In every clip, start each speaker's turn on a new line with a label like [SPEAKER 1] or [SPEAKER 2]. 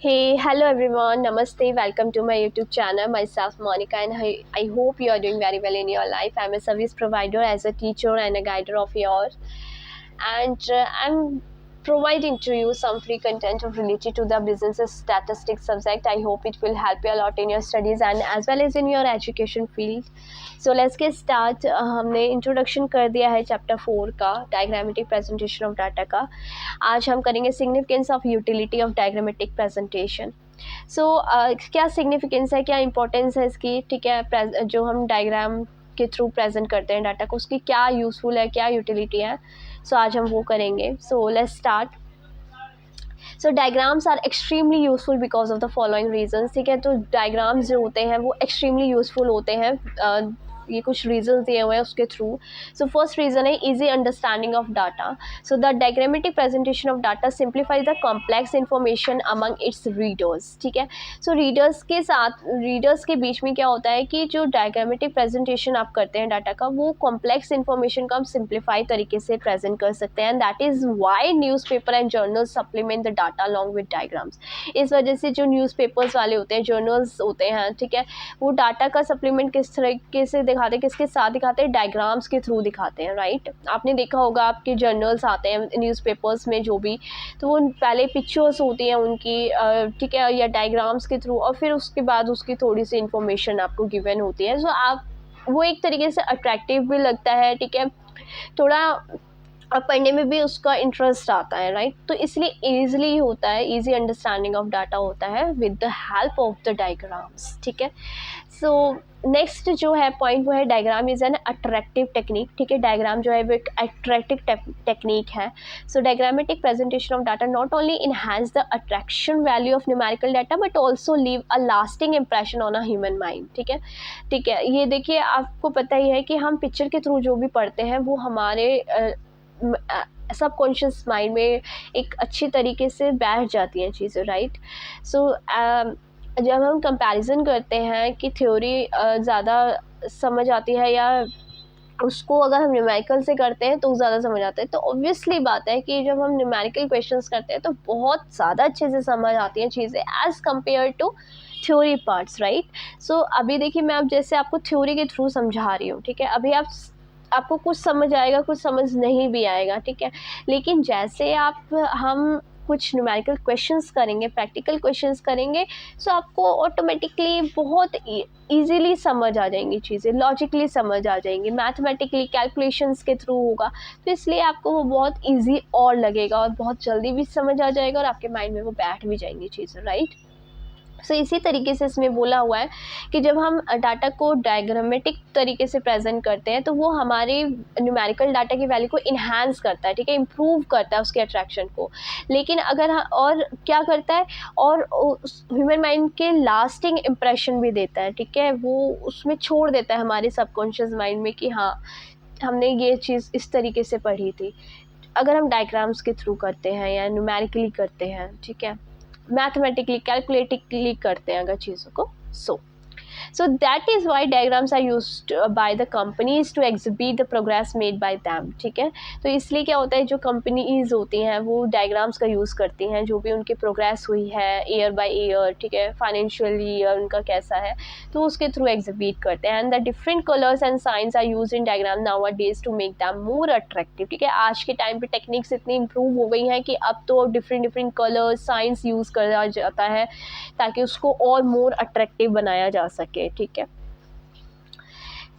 [SPEAKER 1] Hey, hello everyone. Namaste. Welcome to my YouTube channel. Myself Monica, and I hope you are doing very well in your life. I'm a service provider as a teacher and a guider of yours, and I'm providing to you some free content related to the business statistics subject. I hope it will help you a lot in your studies and as well as in your education field. So let's get start. हमने introduction कर दिया है chapter 4 का diagrammatic presentation of data का. आज हम करेंगे significance of utility of diagrammatic presentation. So क्या सिग्निफिकेंस है, क्या इंपॉर्टेंस है इसकी, ठीक है, जो हम डायग्राम के थ्रू प्रेजेंट करते हैं डाटा को, उसकी क्या यूज़फुल है, क्या यूटिलिटी है. सो आज हम वो करेंगे. So let's start. So diagrams are extremely useful because of the following reasons. ठीक है, तो डायग्राम्स जो होते हैं वो एक्सट्रीमली यूज़फुल होते हैं. ये कुछ रीजंस दिए हुए हैं उसके थ्रू. सो फर्स्ट रीज़न है easy understanding of data. So the diagrammatic presentation of data simplifies the complex information among it's readers. ठीक है, सो रीडर्स के बीच में क्या होता है कि जो डायग्रामेटिक प्रेजेंटेशन आप करते हैं डाटा का, वो कॉम्प्लेक्स इंफॉर्मेशन को हम सिंप्लीफाई तरीके से प्रेजेंट कर सकते हैं. And that is why newspaper and journals supplement the data along with diagrams. इस वजह से जो न्यूज़पेपर्स वाले होते हैं, जर्नल्स होते हैं, ठीक है, वो डाटा का सप्लीमेंट किस तरीके से दिखाते हैं, किसके साथ दिखाते हैं, डायग्राम्स के थ्रू दिखाते हैं. राइट, आपने देखा होगा आपके जर्नल्स आते हैं न्यूज़पेपर्स में जो भी, तो वो पहले पिक्चर्स होती हैं उनकी, ठीक है, या डायग्राम्स के थ्रू, और फिर उसके बाद उसकी थोड़ी सी इंफॉर्मेशन आपको गिवन होती है. सो आप वो एक तरीके से अट्रैक्टिव भी लगता है. ठीक है, थोड़ा और पढ़ने में भी उसका इंटरेस्ट आता है. राइट, तो इसलिए ईजिली होता है, ईजी अंडरस्टैंडिंग ऑफ डाटा होता है with the help of the diagrams. ठीक है, सो नेक्स्ट जो है पॉइंट वो है diagram is an attractive technique. ठीक है, डायग्राम जो है वो एक अट्रैक्टिव टेक्निक है. So diagrammatic presentation of data not only enhance the attraction value of numerical data but also leave a lasting impression on a human mind. ठीक है, ये देखिए, आपको पता ही है कि हम पिक्चर के थ्रू जो भी पढ़ते हैं वो हमारे सबकॉन्शियस माइंड में एक अच्छी तरीके से बैठ जाती हैं चीज़ें. राइट, सो जब हम कंपैरिजन करते हैं कि थ्योरी ज़्यादा समझ आती है या उसको अगर हम न्यूमेरिकल से करते हैं तो ज़्यादा समझ आता है, तो ऑब्वियसली बात है कि जब हम न्यूमेरिकल क्वेश्चंस करते हैं तो बहुत ज़्यादा अच्छे से समझ आती हैं चीज़ें as compare to theory parts. Right, so अभी देखिए, मैं अब जैसे आपको थ्योरी के थ्रू समझा रही हूँ. ठीक है, अभी आपको कुछ समझ आएगा, कुछ समझ नहीं भी आएगा. ठीक है, लेकिन जैसे हम कुछ न्यूमेरिकल क्वेश्चंस करेंगे, प्रैक्टिकल क्वेश्चंस करेंगे, सो आपको ऑटोमेटिकली बहुत ईजीली समझ आ जाएंगी चीज़ें, लॉजिकली समझ आ जाएंगी, मैथमेटिकली कैलकुलेशंस के थ्रू होगा, तो इसलिए आपको वो बहुत ईजी और लगेगा और बहुत जल्दी भी समझ आ जाएगा और आपके माइंड में वो बैठ भी जाएंगी चीज़ें. राइट, सो इसी तरीके से इसमें बोला हुआ है कि जब हम डाटा को डायग्रामेटिक तरीके से प्रेजेंट करते हैं तो वो हमारे न्यूमेरिकल डाटा की वैल्यू को इन्हांस करता है. ठीक है, इम्प्रूव करता है उसके अट्रैक्शन को. लेकिन अगर और क्या करता है, और ह्यूमन माइंड के लास्टिंग इम्प्रेशन भी देता है. ठीक है, वो उसमें छोड़ देता है हमारे सबकॉन्शियस माइंड में कि हाँ, हमने ये चीज़ इस तरीके से पढ़ी थी. अगर हम डायग्राम्स के थ्रू करते हैं या न्यूमेरिकली करते हैं, ठीक है, मैथमेटिकली कैलकुलेटिकली करते हैं अगर चीज़ों को, so that is why diagrams are used by the companies to exhibit the progress made by them. ठीक है, तो इसलिए क्या होता है, जो कंपनीज होती हैं वो डायग्राम्स का यूज़ करती हैं, जो भी उनकी प्रोग्रेस हुई है ईयर बाय ईयर, ठीक है, फाइनेंशियल ईयर उनका कैसा है, तो उसके थ्रू एग्जिबिट करते हैं. And the different colours and signs are use in diagram nowadays to make them more attractive. ठीक है, आज के टाइम पे टेक्निक्स इतनी इम्प्रूव हो गई हैं कि अब तो डिफरेंट कलर्स साइंस यूज़ करा जाता है ताकि उसको और मोर अट्रैक्टिव बनाया जा सके. ठीक है,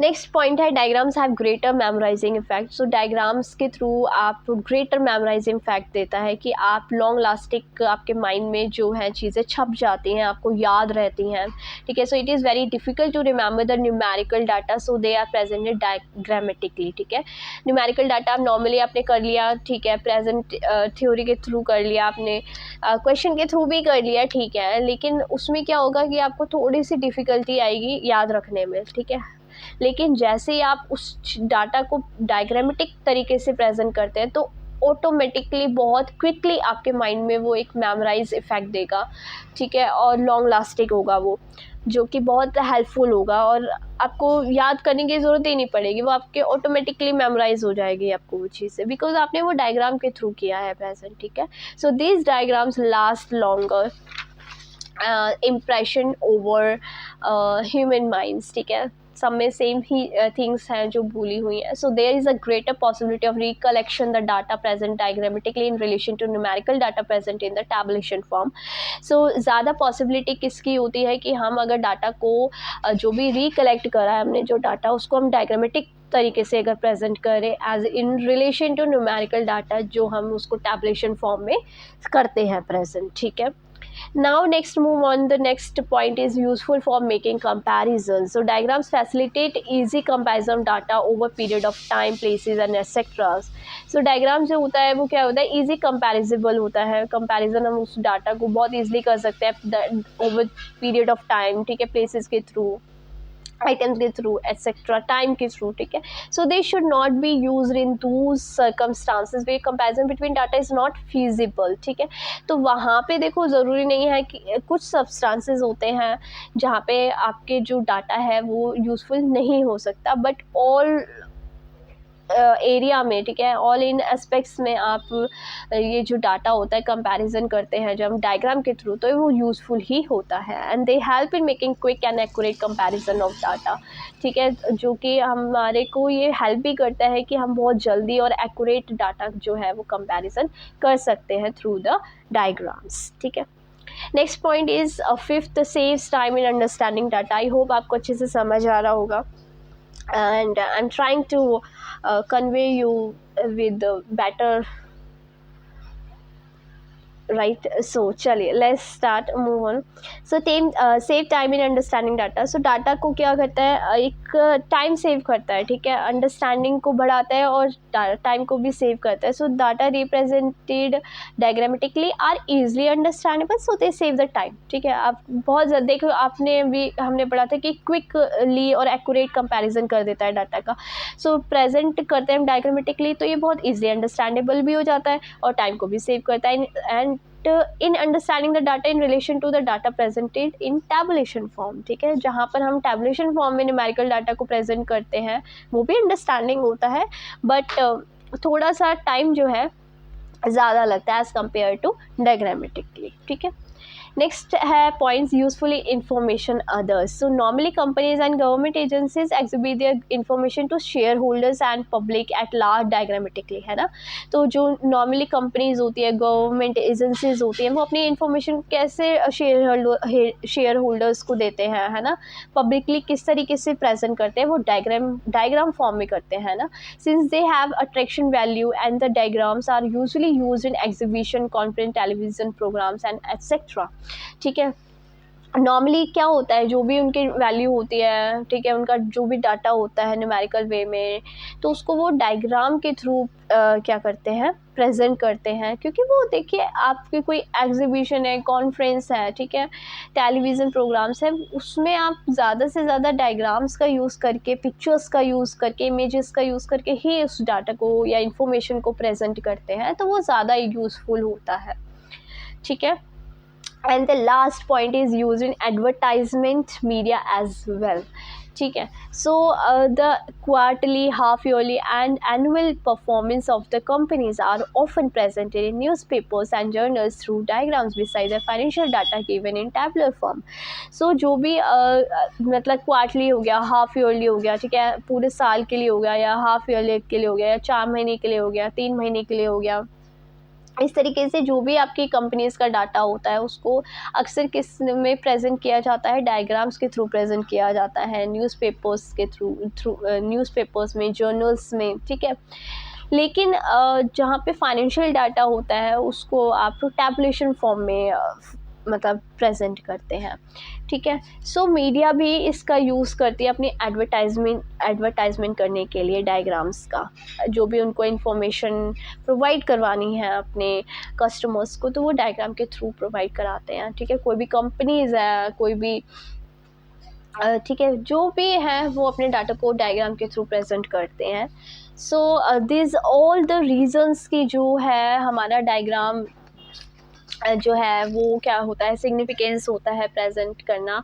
[SPEAKER 1] नेक्स्ट पॉइंट है diagrams have greater memorising effect. So diagrams के थ्रू आप ग्रेटर मेमोराइजिंग इफेक्ट देता है कि आप लॉन्ग लास्टिक आपके माइंड में जो है चीज़ें छप जाती हैं, आपको याद रहती हैं. ठीक है, so it is very difficult to remember the numerical data, so they are presented diagrammatically. ठीक है, न्यूमेरिकल डाटा नॉर्मली आपने कर लिया, ठीक है, प्रेजेंट थ्योरी के थ्रू कर लिया, आपने क्वेश्चन के थ्रू भी कर लिया, ठीक है, लेकिन उसमें क्या होगा कि आपको थोड़ी सी डिफ़िकल्टी आएगी याद रखने में. ठीक है, लेकिन जैसे ही आप उस डाटा को डायग्रामेटिक तरीके से प्रेजेंट करते हैं तो ऑटोमेटिकली बहुत क्विकली आपके माइंड में वो एक मेमोराइज इफ़ेक्ट देगा. ठीक है, और लॉन्ग लास्टिंग होगा वो, जो कि बहुत हेल्पफुल होगा और आपको याद करने की ज़रूरत ही नहीं पड़ेगी, वो आपके ऑटोमेटिकली मेमोराइज हो जाएगी आपको वो चीज़ें, बिकॉज आपने वो डायग्राम के थ्रू किया है प्रेजेंट. ठीक है, so these diagrams last longer. Impression over human minds, ठीक है, सब में सेम ही थिंग्स हैं जो भूली हुई हैं. So there is a greater possibility of recollection the data present diagrammatically in relation to numerical data present in the tabulation form. So ज़्यादा पॉसिबिलिटी किसकी होती है कि हम अगर डाटा को जो भी रिकलेक्ट करा है हमने जो डाटा, उसको हम डायग्रामेटिक तरीके से अगर प्रेजेंट करें as in relation to numerical data, जो हम उसको टैबुलेशन फॉर्म में करते हैं प्रेजेंट, ठीक है. Now next move on, the next point is useful for making comparisons. So diagrams facilitate easy comparison of data over period of time, places and etc. So diagram जो होता है वो क्या होता है, easy comparable होता है. comparison हम उस डाटा को बहुत easily कर सकते हैं over period of time, ठीक है, places के थ्रू, आइटम्स के थ्रू एक्सेट्रा, टाइम के थ्रू, ठीक है. So they should not be used in those circumstances where comparison between data is not feasible, ठीक है. तो वहाँ पे देखो ज़रूरी नहीं है कि कुछ सब्सटेंसेस होते हैं जहाँ पे आपके जो डाटा है वो यूज़फुल नहीं हो सकता, बट ऑल एरिया में, ठीक है, ऑल इन एस्पेक्ट्स में आप ये जो डाटा होता है कंपैरिजन करते हैं जब हम डायग्राम के थ्रू, तो वो यूज़फुल ही होता है. And they help in making quick and accurate comparison of data, ठीक है, जो कि हमारे को ये हेल्प भी करता है कि हम बहुत जल्दी और एक्यूरेट डाटा जो है वो कंपैरिजन कर सकते हैं थ्रू द डायग्राम्स, ठीक है. Next point is fifth, saves time in understanding data. I hope आपको अच्छे से समझ आ रहा होगा, and I'm trying to convey you with better, right. So चलिए let's start, move on. So save time in understanding data. So data को क्या करता है, एक टाइम सेव करता है, ठीक है, अंडरस्टैंडिंग को बढ़ाता है और टाइम को भी सेव करता है. So data represented diagrammatically are easily understandable, so they save the time, ठीक है. आप बहुत ज़्यादा देखो, आपने भी हमने पढ़ा था कि क्विकली और एक्यूरेट कंपैरिजन कर देता है डाटा का. सो प्रेजेंट करते हैं डायग्रामेटिकली तो ये बहुत ईजिली अंडरस्टैंडेबल भी हो जाता है और टाइम को भी सेव करता है. And in understanding the data in relation to the data presented in tabulation form, ठीक है, जहाँ पर हम टैबुलेशन फॉर्म में न्यूमेरिकल डाटा को प्रेजेंट करते हैं वो भी अंडरस्टैंडिंग होता है, बट थोड़ा सा टाइम जो है ज़्यादा लगता है एज़ कम्पेयर टू डायग्रामेटिकली, ठीक है. नेक्स्ट है points usefully information others. So normally companies and government agencies exhibit their information to share holders and public at large diagrammatically, है ना. तो जो नॉर्मली कंपनीज होती है, गवर्नमेंट एजेंसीज होती हैं, वो अपनी इंफॉर्मेशन कैसे शेयर होल्डर्स को देते हैं, है ना, पब्लिकली किस तरीके से प्रेजेंट करते हैं, वो डायग्राम फॉर्म में करते हैं ना. Since they have attraction value and the diagrams are usually used in exhibition, conference, television programmes and etcetera, ठीक है. नॉर्मली क्या होता है, जो भी उनकी वैल्यू होती है, ठीक है, उनका जो भी डाटा होता है न्यूमेरिकल वे में, तो उसको वो डायग्राम के थ्रू क्या करते हैं, प्रेजेंट करते हैं. क्योंकि वो देखिए आपकी कोई एग्जीबिशन है, कॉन्फ्रेंस है, ठीक है, टेलीविज़न प्रोग्राम्स है, उसमें आप ज़्यादा से ज़्यादा डायग्राम्स का यूज़ करके, पिक्चर्स का यूज़ करके, इमेजेस का यूज़ करके ही उस डाटा को या इन्फॉर्मेशन को प्रेजेंट करते हैं, तो वो ज़्यादा यूज़फुल होता है, ठीक है. And the last point is used in advertisement media as well, ठीक है. So the quarterly, half yearly and annual performance of the companies are often presented in newspapers and journals through diagrams besides the financial data given in tabular form. So जो भी मतलब quarterly हो गया, half yearly हो गया, ठीक है, पूरे साल के लिए हो गया, या हाफ ईयरली के लिए हो गया, या 4 महीने के लिए हो गया, 3 महीने के लिए हो गया, इस तरीके से जो भी आपकी कंपनीज़ का डाटा होता है उसको अक्सर किस में प्रेजेंट किया जाता है, डायग्राम्स के थ्रू प्रेजेंट किया जाता है, न्यूज़पेपर्स के थ्रू न्यूज़पेपर्स में, जर्नल्स में, ठीक है. लेकिन जहाँ पे फाइनेंशियल डाटा होता है उसको आप टैबुलेशन फॉर्म में मतलब प्रेजेंट करते हैं, ठीक है. सो मीडिया भी इसका यूज़ करती है अपनी एडवर्टाइजमेंट करने के लिए डायग्राम्स का, जो भी उनको इन्फॉर्मेशन प्रोवाइड करवानी है अपने कस्टमर्स को, तो वो डायग्राम के थ्रू प्रोवाइड कराते हैं, ठीक है. कोई भी कंपनीज़ है, कोई भी ठीक है, जो भी है वो अपने डाटा को डायग्राम के थ्रू प्रेजेंट करते हैं. So this all the reasons की जो है हमारा डायग्राम जो है वो क्या होता है, सिग्निफिकेंस होता है प्रेजेंट करना,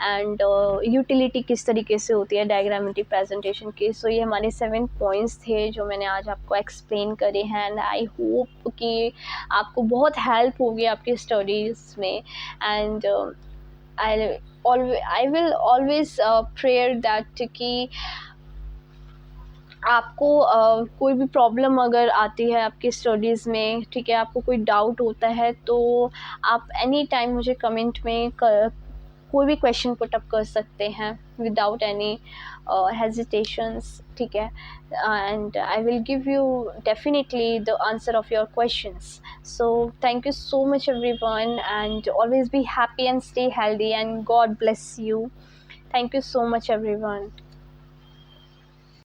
[SPEAKER 1] एंड यूटिलिटी किस तरीके से होती है डायग्रामेटिक प्रेजेंटेशन की। सो ये हमारे 7 पॉइंट्स थे जो मैंने आज आपको एक्सप्लेन करे हैं, एंड आई होप कि आपको बहुत हेल्प होगी आपकी स्टडीज़ में। And I will always prayer that कि आपको कोई भी प्रॉब्लम अगर आती है आपकी स्टडीज़ में, ठीक है, आपको कोई डाउट होता है, तो आप एनी टाइम मुझे कमेंट में कोई भी क्वेश्चन पुट अप कर सकते हैं विदाउट एनी हेजिटेशंस, ठीक है, and I will give you definitely the answer of your questions. So thank you so much everyone, and always be happy and stay healthy, and God bless you. Thank you so much everyone.